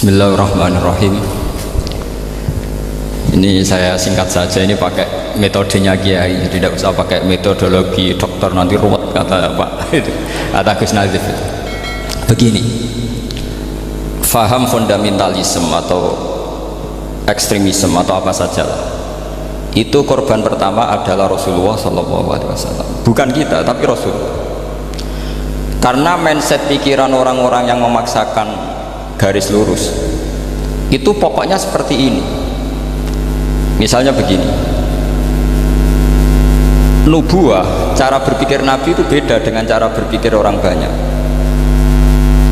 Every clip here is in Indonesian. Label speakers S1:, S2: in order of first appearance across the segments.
S1: Bismillahirrahmanirrahim. Ini saya singkat saja, ini pakai metodenya Kiai, jadi tidak usah pakai metodologi dokter nanti ruwet kata Pak itu, kata Gus Nazif itu. Begini, faham fundamentalisme atau ekstremisme atau apa saja lah, itu korban pertama adalah Rasulullah SAW, bukan kita tapi Rasulullah. Karena mindset pikiran orang-orang yang memaksakan garis lurus itu pokoknya seperti ini. Misalnya begini, nubuah, cara berpikir Nabi itu beda dengan cara berpikir orang banyak.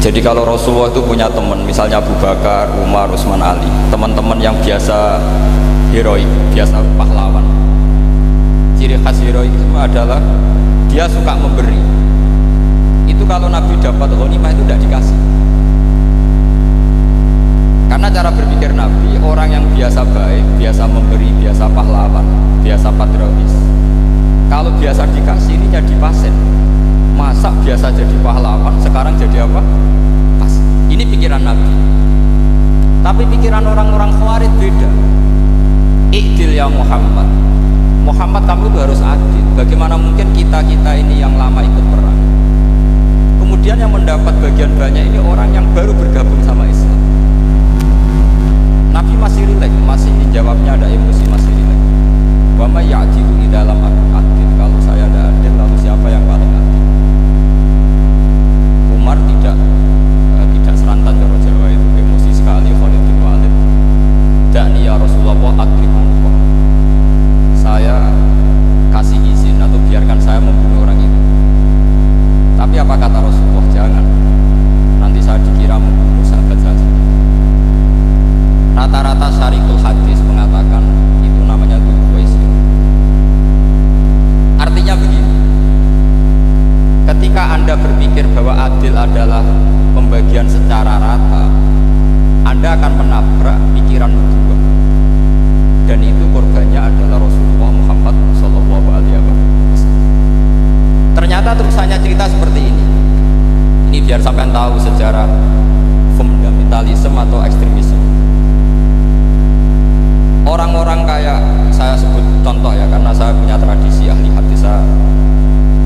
S1: Jadi kalau Rasulullah itu punya teman, misalnya Abu Bakar, Umar, Utsman, Ali, teman-teman yang biasa heroik, biasa pahlawan. Ciri khas heroik itu adalah dia suka memberi. Itu kalau Nabi dapat ghanimah itu tidak dikasih. Karena cara berpikir Nabi, orang yang biasa baik, biasa memberi, biasa pahlawan, biasa patriotis, kalau biasa dikasih ini jadi pasien. Masa biasa jadi pahlawan, sekarang jadi apa? Pasien. Ini pikiran Nabi. Tapi pikiran orang-orang Khawarij beda. I'dil ya Muhammad. Muhammad, kamu itu harus adil. Bagaimana mungkin kita-kita ini yang lama ikut perang, kemudian yang mendapat bagian banyak ini orang yang baru bergabung sama Islam. Nabi masih rileks, masih jawabnya ada emosi, masih rileks. Wa may ya'dilu di dalam adil, kalau saya ada adil lalu siapa yang paling adil? Umar tidak serantan cara Jawa itu, emosi sekali. Khalid bin Walid, "Da'ni ya Rasulullah adribukum." Saya kasih izin atau biarkan saya membunuh orang itu. Tapi apa kata Rasulullah? Jangan, nanti saya dikira membunuh sahabat saja. Rata-rata syarikul hadis mengatakan itu namanya Dzulkhuwaisir. Artinya begini, ketika Anda berpikir bahwa adil adalah pembagian secara rata, Anda akan menabrak pikiran nubuwah, dan itu korbannya adalah Rasulullah Muhammad SAW. Ternyata terusannya cerita seperti ini. Ini biar sampean tahu sejarah fundamentalisme atau ekstremisme. Orang-orang kayak saya sebut contoh ya, karena saya punya tradisi ahli hadis.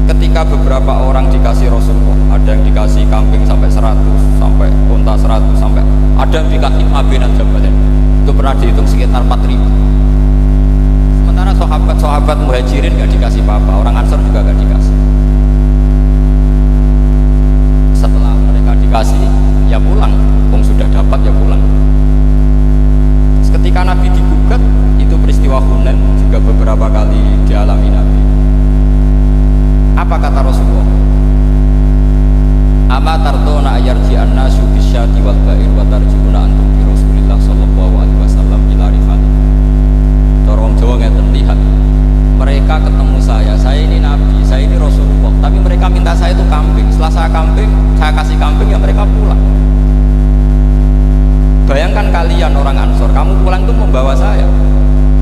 S1: Ketika beberapa orang dikasih Rasulullah, ada yang dikasih kambing sampai 100, sampai unta 100, sampai ada yang dikasih Ma'binan Jabalin, itu pernah dihitung sekitar 4.000. Sementara sahabat muhajirin gak dikasih apa-apa, orang Ansor juga gak dikasih. Setelah mereka dikasih, ya pulang, sudah dapat ya pulang. Ketika Nabi digugat, itu peristiwa Hunain juga beberapa kali dialami Nabi. Apa kata Rasulullah? Ama tardona ayarji'an nasu bisyati wal ba'ir wa tarji'una antum bi Rasulillah sallallahu alaihi wasallam ila rifani. Dorong Jawa ngeten, lihat, mereka ketemu saya ini Nabi, saya ini Rasulullah, tapi mereka minta saya itu kambing. Setelah saya kasih kambing, ya mereka pulang. Bayangkan kalian orang Ansor, kamu pulang tuh membawa saya.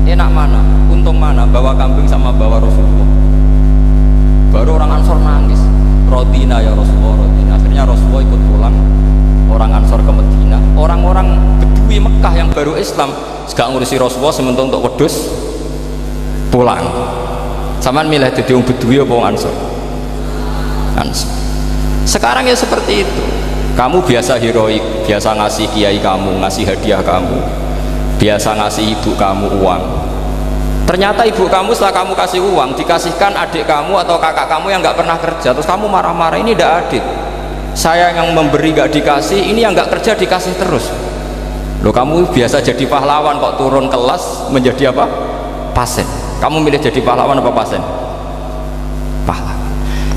S1: Enak mana? Untung mana? Bawa kambing sama bawa Rasulullah. Baru orang Ansor nangis. Rodina ya Rasulullah, Rodina. Akhirnya Rasulullah ikut pulang. Orang Ansor ke Medina. Orang-orang Bedui Mekah yang baru Islam gak ngurusi Rasulullah, sementara untuk wedus pulang. Samaan milih jadi orang Bedui apa orang Ansor? Ansor. Sekarang ya seperti itu. Kamu biasa heroik, biasa ngasih kiai kamu, ngasih hadiah kamu, biasa ngasih ibu kamu uang. Ternyata ibu kamu setelah kamu kasih uang, dikasihkan adik kamu atau kakak kamu yang nggak pernah kerja, terus kamu marah-marah, ini tidak adil. Saya yang memberi nggak dikasih, ini yang nggak kerja dikasih terus. Loh, kamu biasa jadi pahlawan kok turun kelas menjadi apa? Pasien. Kamu milih jadi pahlawan apa pasien? Pahlawan.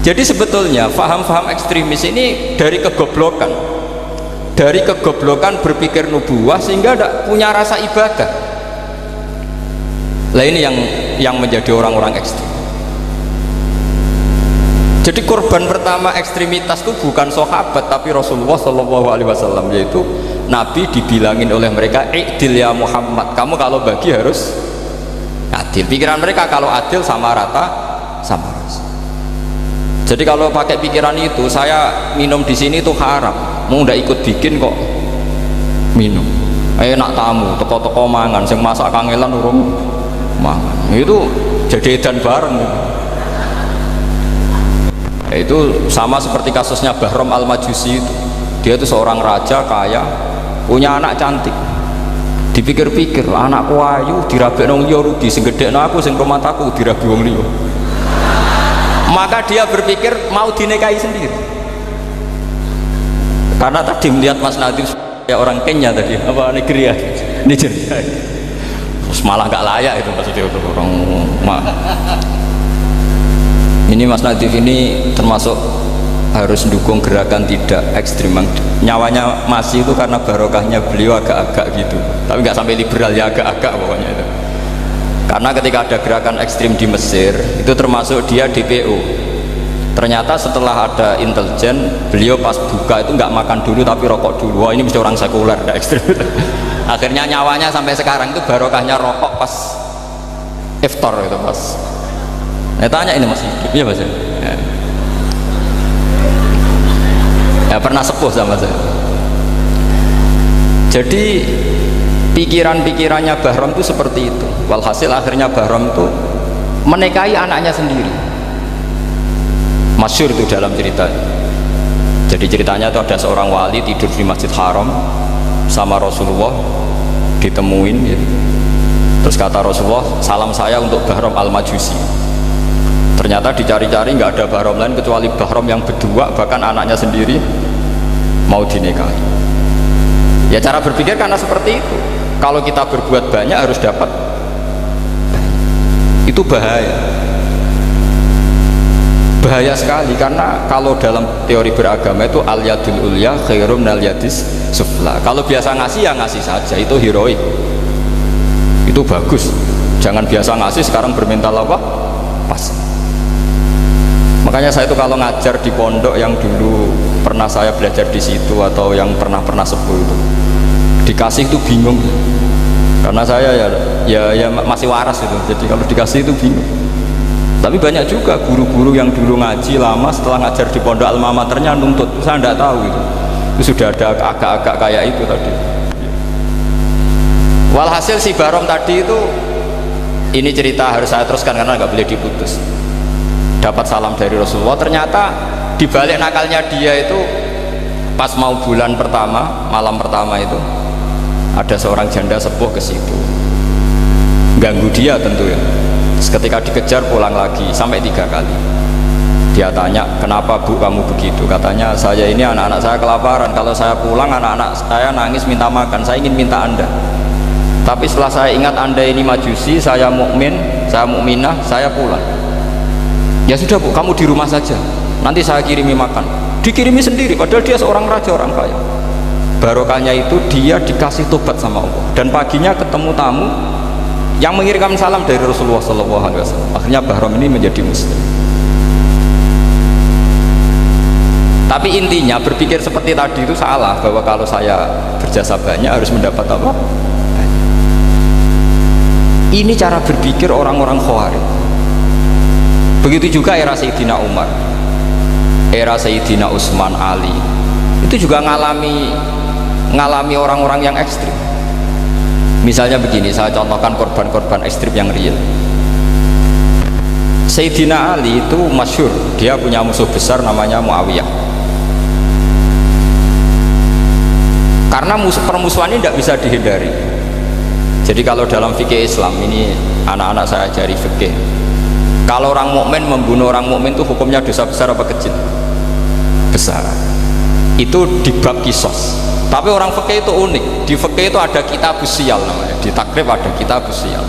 S1: Jadi sebetulnya faham-faham ekstremis ini dari kegoblokan, berpikir nubuwah sehingga tidak punya rasa ibadah. Lah ini yang menjadi orang-orang ekstrem. Jadi korban pertama ekstremitas itu bukan sahabat tapi Rasulullah SAW, yaitu Nabi dibilangin oleh mereka, "I'dil ya Muhammad, kamu kalau bagi harus adil." Pikiran mereka kalau adil sama rata sama rasa. Jadi kalau pakai pikiran itu, saya minum di sini itu haram, mau ndak ikut bikin kok. minum. Enak tamu, teko-teko mangan, sing masak kangelan urung mangan. Itu jadi edan bareng. Itu sama seperti kasusnya Bahram Al-Majusi itu. Dia itu seorang raja kaya, punya anak cantik. Dipikir-pikir, anakku ayu dirabi nang liya rugi, sing gedhekno aku sing rumataku dirabi wong liya. Maka dia berpikir mau dinikahi sendiri. Karena tadi melihat Mas Nadir ya orang Kenya tadi, apa Nigeria. Terus malah gak layak itu maksudnya untuk orang ini Mas Nadif ini termasuk harus mendukung gerakan tidak ekstrim. Nyawanya masih itu karena barokahnya beliau agak-agak gitu, tapi nggak sampai liberal ya, agak-agak pokoknya itu. Karena ketika ada gerakan ekstrim di Mesir itu termasuk dia DPO. Ternyata setelah ada intelijen, beliau pas buka itu nggak makan dulu tapi rokok dulu. Wah, ini mesti orang sekuler, tidak ekstrim. Akhirnya nyawanya sampai sekarang itu barokahnya rokok pas iftar itu pas. Saya tanya ini Mas, iya Mas? Ya pernah sepuh sama saya. Jadi pikiran-pikirannya Bahram itu seperti itu. Walhasil akhirnya Bahram itu menikahi anaknya sendiri. Masyhur itu dalam cerita. Jadi ceritanya itu ada seorang wali tidur di Masjid Haram sama Rasulullah, ditemuin gitu. Terus kata Rasulullah, salam saya untuk Bahram Al-Majusi. Ternyata dicari-cari nggak ada Bahram lain kecuali Bahram yang berdua, bahkan anaknya sendiri mau dinikahi. Ya cara berpikir karena seperti itu. Kalau kita berbuat banyak harus dapat. Itu bahaya. Bahaya sekali karena kalau dalam teori beragama itu al-yadul ulya khairum minal yadis sufla. Kalau biasa ngasih ya ngasih saja, itu heroik. Itu bagus. Jangan biasa ngasih sekarang bermental apa? Pas. Makanya saya itu kalau ngajar di pondok yang dulu pernah saya belajar di situ atau yang pernah sepuh itu, dikasih itu bingung. Karena saya ya masih waras itu. Jadi kalau dikasih itu bingung. Tapi banyak juga guru-guru yang dulu ngaji lama setelah ngajar di pondok alma maternya nuntut. Saya tidak tahu itu sudah ada agak-agak kayak itu tadi. Walhasil si Bahram tadi itu, ini cerita harus saya teruskan karena nggak boleh diputus. Dapat salam dari Rasulullah. Ternyata di balik nakalnya dia itu pas mau bulan pertama, malam pertama itu ada seorang janda sepuh ke situ, ganggu dia tentu ya. Ketika dikejar pulang lagi sampai 3 kali. Dia tanya, kenapa Bu kamu begitu? Katanya, saya ini anak-anak saya kelaparan. Kalau saya pulang anak-anak saya nangis minta makan. Saya ingin minta Anda. Tapi setelah saya ingat Anda ini majusi, saya mukmin, saya mukminah, saya pulang. Ya sudah Bu, kamu di rumah saja. Nanti saya kirimi makan. Dikirimi sendiri, padahal dia seorang raja, orang kaya. Barokahnya itu dia dikasih tobat sama Allah. Dan paginya ketemu tamu yang mengirimkan salam dari Rasulullah SAW. Akhirnya Bahram ini menjadi muslim. Tapi intinya berpikir seperti tadi itu salah, bahwa kalau saya berjasa banyak harus mendapat apa? Banyak. Ini cara berpikir orang-orang Khawarij. Begitu juga era Sayyidina Umar, era Sayyidina Utsman, Ali, itu juga ngalami orang-orang yang ekstrim. Misalnya begini, saya contohkan korban-korban ekstrim yang real. Sayyidina Ali itu masyhur, dia punya musuh besar namanya Muawiyah. Karena permusuhan ini tidak bisa dihindari. Jadi kalau dalam fikih Islam ini anak-anak saya ajari fikih. Kalau orang mukmin membunuh orang mukmin itu hukumnya dosa besar apa kecil? Besar. Itu di bab kisos. Tapi orang fikih itu unik. Di fikih itu ada kitabus siyal namanya. Di takrib ada kitabus siyal.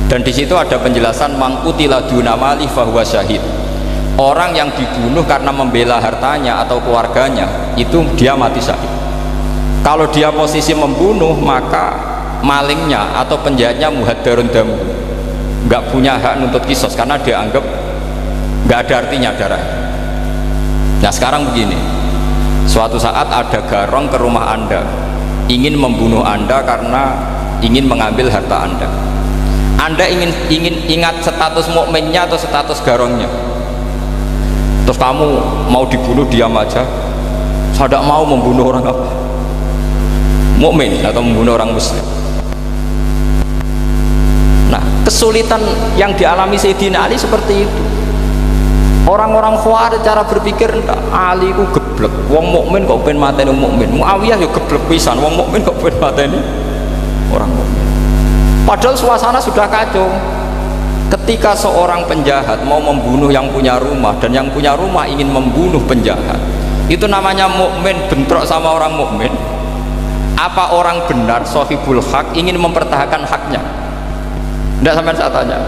S1: Dan di situ ada penjelasan mangkutila duna mali fahuwa syahid. Orang yang dibunuh karena membela hartanya atau keluarganya itu dia mati syahid. Kalau dia posisi membunuh maka malingnya atau penjahatnya muhaddarun damu, nggak punya hak nuntut kisos karena dia anggap nggak ada artinya darah. Nah sekarang begini, suatu saat ada garong ke rumah Anda ingin membunuh Anda karena ingin mengambil harta Anda. Anda ingin ingat status mukminnya atau status garongnya. Terus kamu mau dibunuh diam aja, saya tidak mau membunuh orang apa. mukmin atau membunuh orang muslim. Nah, kesulitan yang dialami Sayyidina Ali seperti itu. Orang-orang Khawarij cara berpikir, Ali ku geblek, wong mukmin kok pengen mateni wong mukmin. Muawiyah ya geblek pisan, wong mukmin kok pengen mateni orang mukmin. Padahal suasana sudah kacau. Ketika seorang penjahat mau membunuh yang punya rumah dan yang punya rumah ingin membunuh penjahat, itu namanya mukmin bentrok sama orang mukmin. Apa orang benar sahibul hak ingin mempertahankan haknya? Tidak, sampai saya tanya.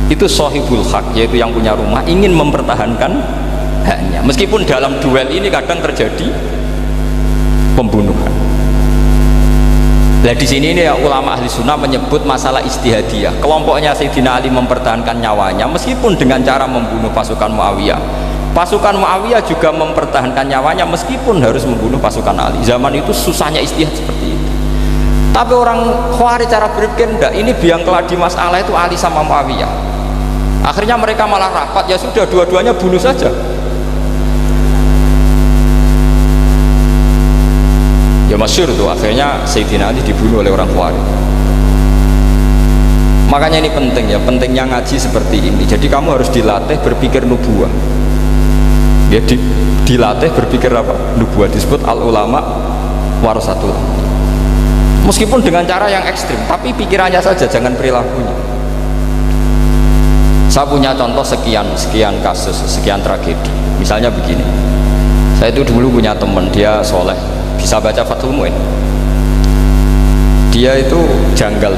S1: Itu sahibul hak, yaitu yang punya rumah ingin mempertahankan haknya. Meskipun dalam duel ini kadang terjadi pembunuhan. Nah di sini ini ya, ulama ahli sunnah menyebut masalah istihadiyah. Kelompoknya Sayyidina Ali mempertahankan nyawanya meskipun dengan cara membunuh pasukan Muawiyah. Pasukan Muawiyah juga mempertahankan nyawanya meskipun harus membunuh pasukan Ali. Zaman itu susahnya istihad seperti itu. Tapi orang Khawarij cara berpikir enggak, ini biang keladi masalah itu Ali sama Muawiyah. Akhirnya mereka malah rapat, ya sudah dua-duanya bunuh saja. Ya masyhur tuh, akhirnya Sayyidina Ali dibunuh oleh orang Khawarij. Makanya ini penting ya, pentingnya ngaji seperti ini. Jadi kamu harus dilatih berpikir nubuwah. Ya dilatih berpikir apa? Nubuwah, disebut al ulama warasatul. Meskipun dengan cara yang ekstrim, tapi pikirannya saja, jangan perilakunya. Saya punya contoh sekian kasus, sekian tragedi. Misalnya begini, saya itu dulu punya teman, dia soleh, bisa baca Fathul Mu'in. Dia itu janggal.